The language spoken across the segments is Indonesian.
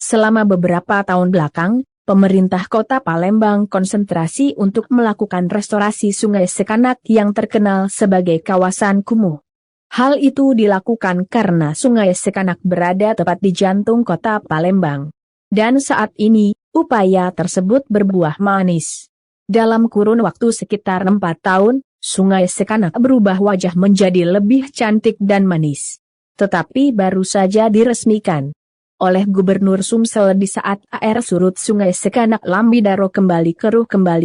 Selama beberapa tahun belakang, pemerintah Kota Palembang konsentrasi untuk melakukan restorasi Sungai Sekanak yang terkenal sebagai kawasan kumuh. Hal itu dilakukan karena Sungai Sekanak berada tepat di jantung Kota Palembang. Dan saat ini, upaya tersebut berbuah manis. Dalam kurun waktu sekitar 4 tahun, Sungai Sekanak berubah wajah menjadi lebih cantik dan manis. Tetapi baru saja diresmikan oleh Gubernur Sumsel di saat air surut Sungai Sekanak Lambidaro kembali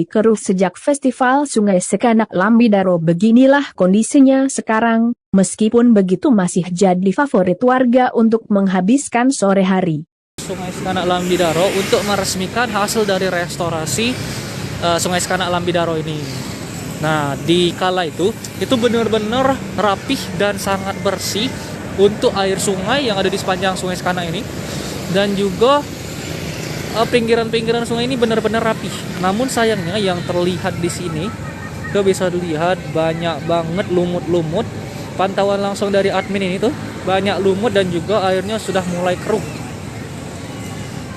keruh sejak festival Sungai Sekanak Lambidaro. Beginilah kondisinya sekarang, meskipun begitu masih jadi favorit warga untuk menghabiskan sore hari. Sungai Sekanak Lambidaro untuk meresmikan hasil dari restorasi Sungai Sekanak Lambidaro ini. Nah, di kala itu benar-benar rapih dan sangat bersih untuk air sungai yang ada di sepanjang Sungai Sekanak ini, dan juga pinggiran-pinggiran sungai ini benar-benar rapih. Namun sayangnya yang terlihat di sini, kita bisa dilihat banyak banget lumut-lumut. Pantauan langsung dari admin ini tuh banyak lumut dan juga airnya sudah mulai keruh.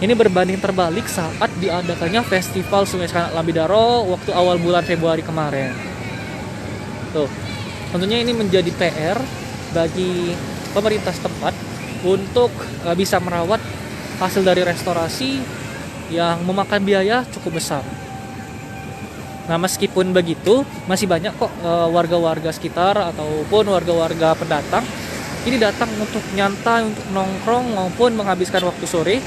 Ini berbanding terbalik saat diadakannya festival Sungai Sekanak Lambidaro waktu awal bulan Februari kemarin. Tuh, tentunya ini menjadi PR bagi pemerintah setempat untuk bisa merawat hasil dari restorasi yang memakan biaya cukup besar. Nah, meskipun begitu, masih banyak kok warga-warga sekitar ataupun warga-warga pendatang ini datang untuk nyantai, untuk nongkrong maupun menghabiskan waktu sore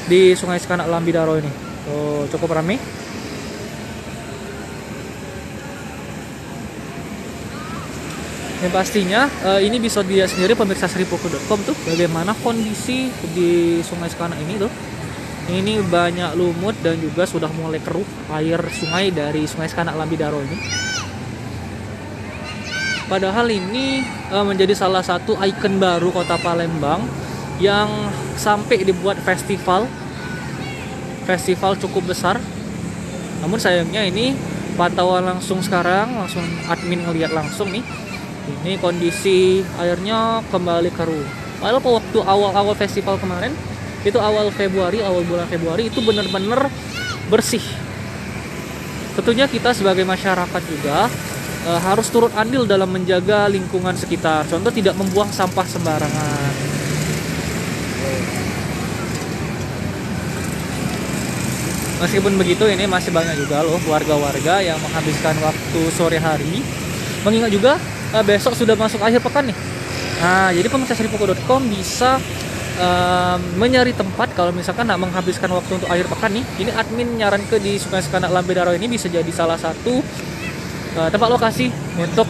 di Sungai Sekanak Lambidaro ini. Tuh, cukup ramai. Yang pastinya ini bisa dilihat sendiri pemirsa seribuku.com tuh bagaimana kondisi di Sungai Sekanak ini tuh. Ini banyak lumut dan juga sudah mulai keruh air sungai dari Sungai Sekanak Lambidaro ini. Padahal ini menjadi salah satu ikon baru Kota Palembang yang sampai dibuat festival cukup besar. Namun sayangnya ini pantauan langsung sekarang, langsung admin ngelihat langsung nih. Ini kondisi airnya kembali keruh. Padahal waktu awal festival kemarin, itu awal bulan Februari itu benar-benar bersih. Tentunya kita sebagai masyarakat juga harus turut andil dalam menjaga lingkungan sekitar. Contoh tidak membuang sampah sembarangan. Meskipun begitu, ini masih banyak juga loh warga-warga yang menghabiskan waktu sore hari. Mengingat juga besok sudah masuk akhir pekan nih. Nah, jadi pemirsa seribuku.com bisa mencari tempat kalau misalkan nak menghabiskan waktu untuk akhir pekan nih. Ini admin nyaran ke di Sungai Sekanak Lambidaro ini bisa jadi salah satu tempat lokasi untuk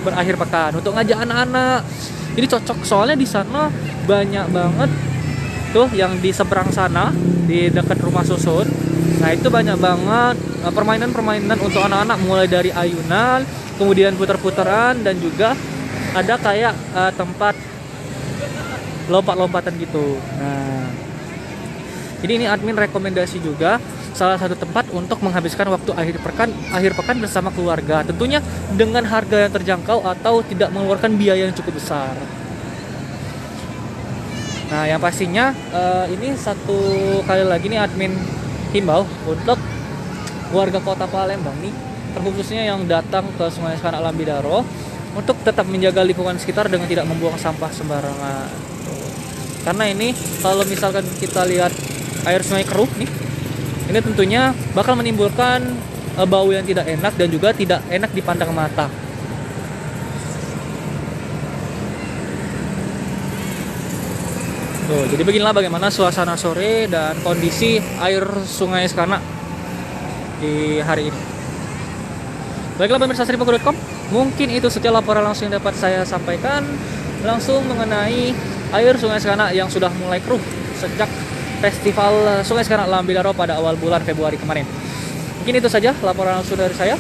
berakhir pekan, untuk ngajak anak-anak. Ini cocok soalnya di sana banyak banget tuh yang di seberang sana di dekat rumah susun. Nah, itu banyak banget permainan-permainan untuk anak-anak, mulai dari ayunan, kemudian putar-putaran, dan juga ada kayak tempat lompat-lompatan gitu. Nah, jadi ini admin rekomendasi juga salah satu tempat untuk menghabiskan waktu akhir pekan bersama keluarga. Tentunya dengan harga yang terjangkau atau tidak mengeluarkan biaya yang cukup besar. Nah, yang pastinya ini satu kali lagi nih admin himbau untuk warga Kota Palembang nih, terkhususnya yang datang ke Sungai Sekanak Lambidaro, untuk tetap menjaga lingkungan sekitar dengan tidak membuang sampah sembarangan. Karena ini kalau misalkan kita lihat air sungai keruh nih, ini tentunya bakal menimbulkan bau yang tidak enak dan juga tidak enak dipandang mata. Tuh, jadi beginilah bagaimana suasana sore dan kondisi air Sungai Sekanak di hari ini. Baiklah pemirsa seribuku.com, mungkin itu saja laporan langsung yang dapat saya sampaikan langsung mengenai air Sungai Sekanak yang sudah mulai keruh sejak festival Sungai Sekanak Lambidaro pada awal bulan Februari kemarin. Mungkin itu saja laporan langsung dari saya.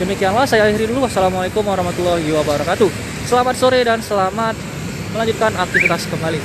Demikianlah, saya akhiri dulu. Wassalamualaikum warahmatullahi wabarakatuh. Selamat sore dan selamat melanjutkan aktivitas kembali.